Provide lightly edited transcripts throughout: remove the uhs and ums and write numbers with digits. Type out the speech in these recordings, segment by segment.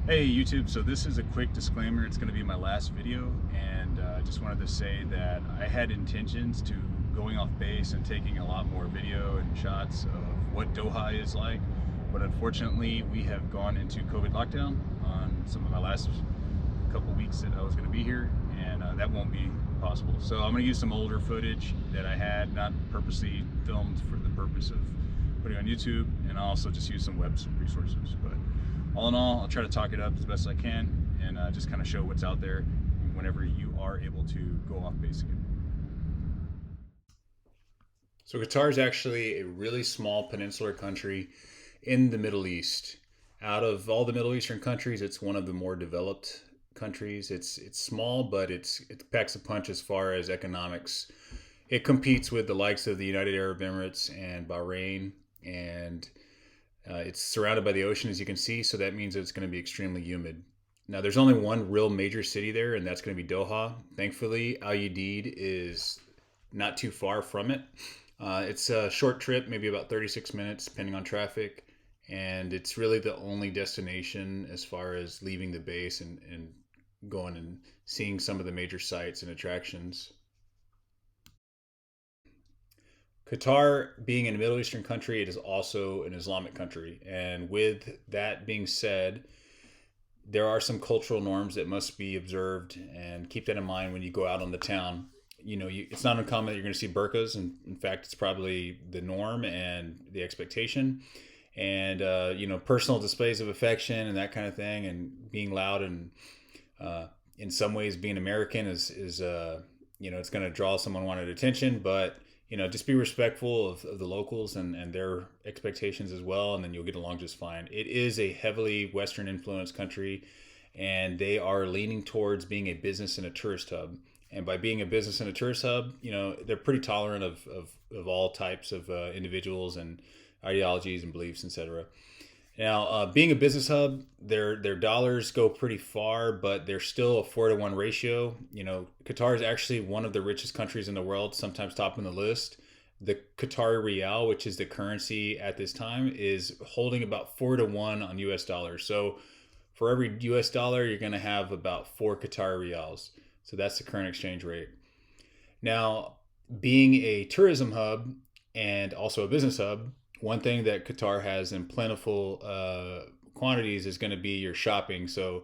Hey YouTube, so this is a quick disclaimer. It's going to be my last video, and I just wanted to say that I had intentions to going off base and taking a lot more video and shots of what Doha is like, but unfortunately we have gone into COVID lockdown on some of my last couple weeks that I was going to be here, and that won't be possible. So I'm going to use some older footage that I had not purposely filmed for the purpose of putting on YouTube, and I'll also just use some web resources. But all in all, I'll try to talk it up as best I can and just kind of show what's out there whenever you are able to go off base again. So Qatar is actually a really small peninsular country in the Middle East. Out of all the Middle Eastern countries, it's one of the more developed countries. It's small, but it packs a punch as far as economics. It competes with the likes of the United Arab Emirates and Bahrain, and it's surrounded by the ocean, as you can see, so that means it's going to be extremely humid. Now, there's only one real major city there, and that's going to be Doha. Thankfully, Al Udeid is not too far from it. It's a short trip, maybe about 36 minutes, depending on traffic, and it's really the only destination as far as leaving the base and going and seeing some of the major sites and attractions. Qatar, being in a Middle Eastern country, it is also an Islamic country. And with that being said, there are some cultural norms that must be observed, and keep that in mind when you go out on the town. It's not uncommon that you're going to see burqas, and in fact, it's probably the norm and the expectation. And personal displays of affection and that kind of thing, and being loud and in some ways being American is it's going to draw someone wanted attention, but just be respectful of the locals and their expectations as well, and then you'll get along just fine. It is a heavily Western influenced country, and they are leaning towards being a business and a tourist hub. And by being a business and a tourist hub, they're pretty tolerant of all types of individuals and ideologies and beliefs, etc. Now, being a business hub, their dollars go pretty far, but they're still a 4-to-1 ratio. Qatar is actually one of the richest countries in the world, sometimes topping the list. The Qatari rial, which is the currency at this time, is holding about 4-to-1 on US dollars. So for every US dollar, you're going to have about 4 Qatari rials. So that's the current exchange rate. Now, being a tourism hub and also a business hub, one thing that Qatar has in plentiful quantities is going to be your shopping. So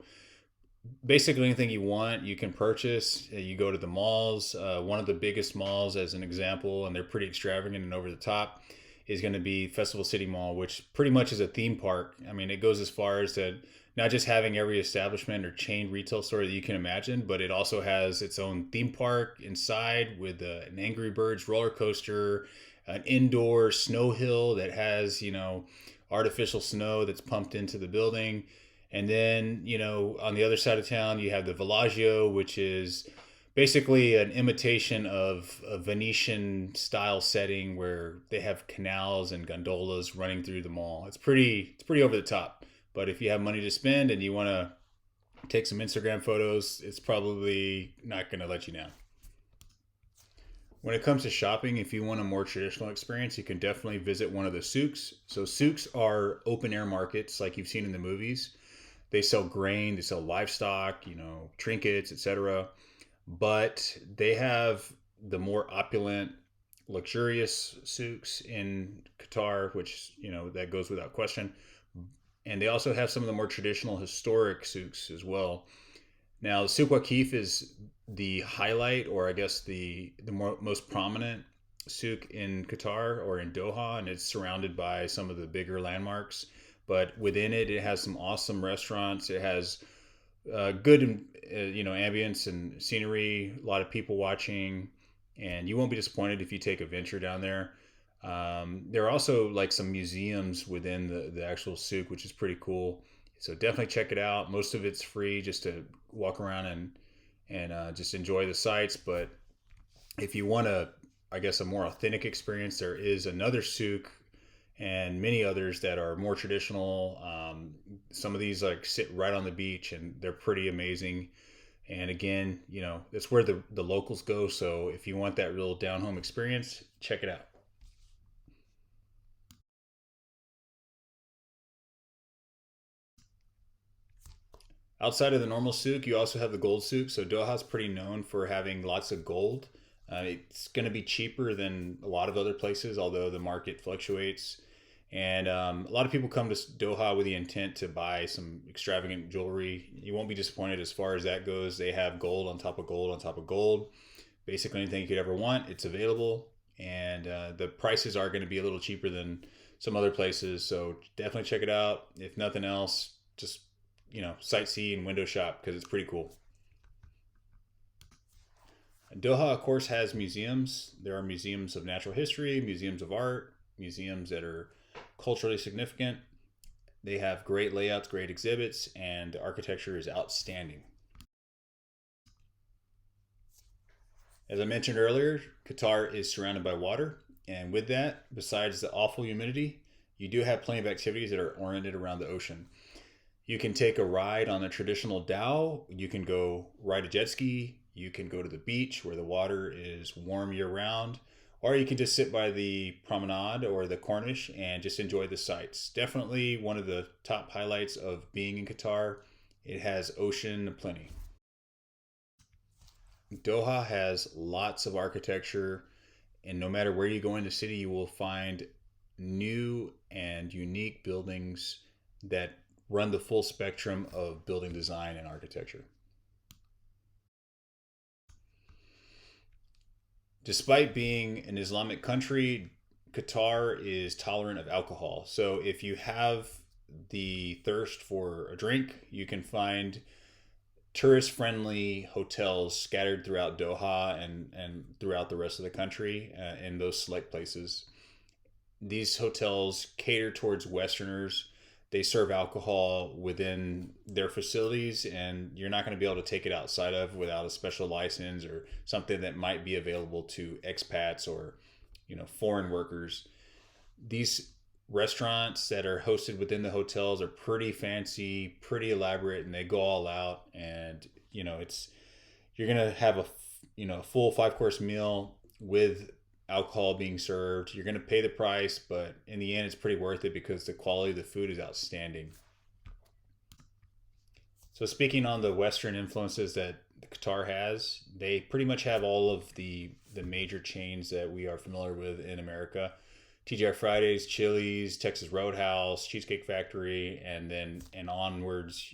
basically anything you want, you can purchase. You go to the malls. One of the biggest malls, as an example, and they're pretty extravagant and over the top, is going to be Festival City Mall, which pretty much is a theme park. I mean, it goes as far as to not just having every establishment or chain retail store that you can imagine, but it also has its own theme park inside with an Angry Birds roller coaster, an indoor snow hill that has, artificial snow that's pumped into the building. And then, on the other side of town, you have the Villaggio, which is basically an imitation of a Venetian style setting where they have canals and gondolas running through the mall. It's pretty over the top. But if you have money to spend and you want to take some Instagram photos, it's probably not going to let you down. When it comes to shopping, if you want a more traditional experience, you can definitely visit one of the souks. So souks are open air markets like you've seen in the movies. They sell grain, they sell livestock, trinkets, etc. But they have the more opulent, luxurious souks in Qatar, which, that goes without question. And they also have some of the more traditional historic souks as well. Now, Souk Waqif is the highlight, or I guess the most prominent souk in Qatar or in Doha, and it's surrounded by some of the bigger landmarks. But within it, it has some awesome restaurants. It has good, ambience and scenery. A lot of people watching, and you won't be disappointed if you take a venture down there. There are also like some museums within the actual souk, which is pretty cool. So definitely check it out. Most of it's free just to walk around and just enjoy the sights. But if you want I guess, a more authentic experience, there is another souk and many others that are more traditional. Some of these like sit right on the beach, and they're pretty amazing. And again, that's where the locals go. So if you want that real down home experience, check it out. Outside of the normal souk, you also have the gold souk. So Doha's pretty known for having lots of gold. It's going to be cheaper than a lot of other places, although the market fluctuates. And a lot of people come to Doha with the intent to buy some extravagant jewelry. You won't be disappointed as far as that goes. They have gold on top of gold on top of gold. Basically, anything you could ever want, it's available. And the prices are going to be a little cheaper than some other places. So definitely check it out. If nothing else, just sightsee and window shop because it's pretty cool. Doha, of course, has museums. There are museums of natural history, museums of art, museums that are culturally significant. They have great layouts, great exhibits, and the architecture is outstanding. As I mentioned earlier, Qatar is surrounded by water, and with that, besides the awful humidity, you do have plenty of activities that are oriented around the ocean. You can take a ride on the traditional dhow. You can go ride a jet ski. You can go to the beach where the water is warm year round. Or you can just sit by the promenade or the Corniche and just enjoy the sights. Definitely one of the top highlights of being in Qatar. It has ocean aplenty. Doha has lots of architecture, and no matter where you go in the city, you will find new and unique buildings that run the full spectrum of building design and architecture. Despite being an Islamic country, Qatar is tolerant of alcohol. So if you have the thirst for a drink, you can find tourist friendly hotels scattered throughout Doha and throughout the rest of the country in those select places. These hotels cater towards Westerners. They serve alcohol within their facilities, and you're not going to be able to take it outside of without a special license or something that might be available to expats or foreign workers. These restaurants that are hosted within the hotels are pretty fancy, pretty elaborate, and they go all out. And it's you're gonna have a full 5 course meal with alcohol being served. You're gonna pay the price, but in the end, it's pretty worth it because the quality of the food is outstanding. So speaking on the Western influences that Qatar has, they pretty much have all of the major chains that we are familiar with in America. TGI Fridays, Chili's, Texas Roadhouse, Cheesecake Factory, and then and onwards,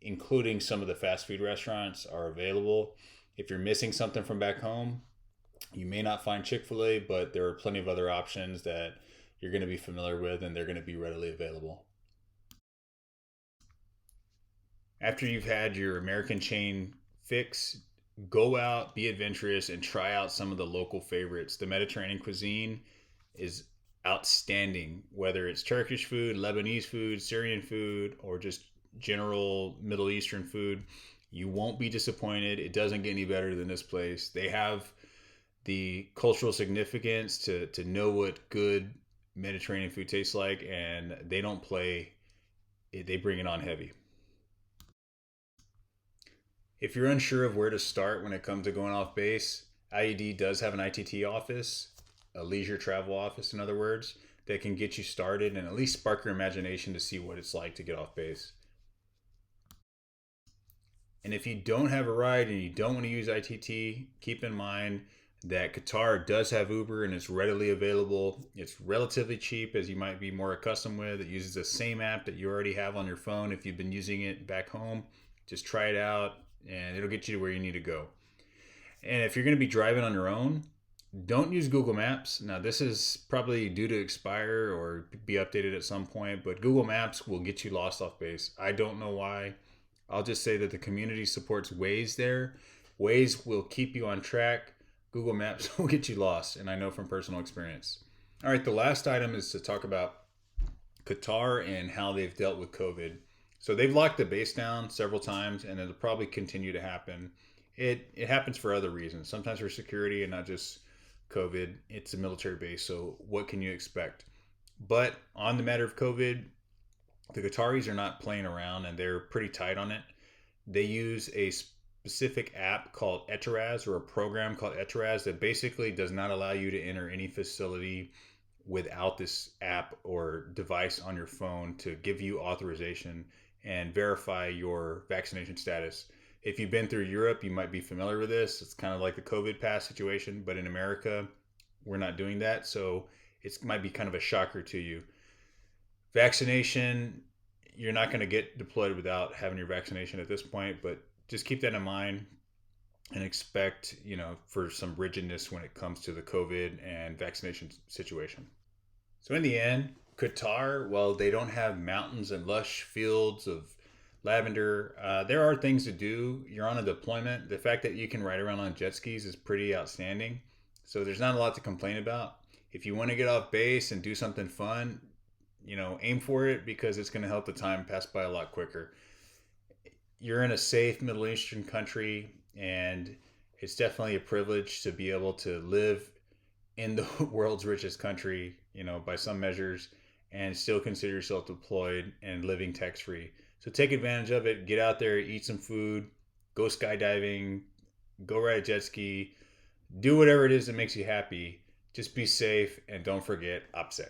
including some of the fast food restaurants are available. If you're missing something from back home, you may not find Chick-fil-A, but there are plenty of other options that you're going to be familiar with and they're going to be readily available. After you've had your American chain fix, go out, be adventurous, and try out some of the local favorites. The Mediterranean cuisine is outstanding, whether it's Turkish food, Lebanese food, Syrian food, or just general Middle Eastern food. You won't be disappointed. It doesn't get any better than this place. They have the cultural significance to know what good Mediterranean food tastes like, and they don't play. They bring it on heavy. If you're unsure of where to start when it comes to going off base, IED does have an ITT office, a leisure travel office, in other words, that can get you started and at least spark your imagination to see what it's like to get off base. And if you don't have a ride and you don't want to use ITT, keep in mind that Qatar does have Uber and it's readily available. It's relatively cheap, as you might be more accustomed with. It uses the same app that you already have on your phone if you've been using it back home. Just try it out and it'll get you to where you need to go. And if you're going to be driving on your own, don't use Google Maps. Now, this is probably due to expire or be updated at some point, but Google Maps will get you lost off base. I don't know why. I'll just say that the community supports Waze there. Waze will keep you on track. Google Maps will get you lost, and I know from personal experience. All right, the last item is to talk about Qatar and how they've dealt with COVID. So they've locked the base down several times, and it'll probably continue to happen. It happens for other reasons, sometimes for security and not just COVID. It's a military base, so what can you expect? But on the matter of COVID, the Qataris are not playing around and they're pretty tight on it. They use a specific app called Etaraz, or a program called Etaraz, that basically does not allow you to enter any facility without this app or device on your phone to give you authorization. and verify your vaccination status. If you've been through Europe, you might be familiar with this. It's kind of like the COVID pass situation, but in America, we're not doing that. So it might be kind of a shocker to you. Vaccination, you're not going to get deployed without having your vaccination at this point, but just keep that in mind and expect, for some rigidness when it comes to the COVID and vaccination situation. So in the end, Qatar, while they don't have mountains and lush fields of lavender, there are things to do. You're on a deployment. The fact that you can ride around on jet skis is pretty outstanding. So there's not a lot to complain about. If you want to get off base and do something fun, aim for it because it's going to help the time pass by a lot quicker. You're in a safe Middle Eastern country, and it's definitely a privilege to be able to live in the world's richest country, by some measures, and still consider yourself deployed and living tax free. So take advantage of it. Get out there, eat some food, go skydiving, go ride a jet ski, do whatever it is that makes you happy. Just be safe and don't forget OPSEC.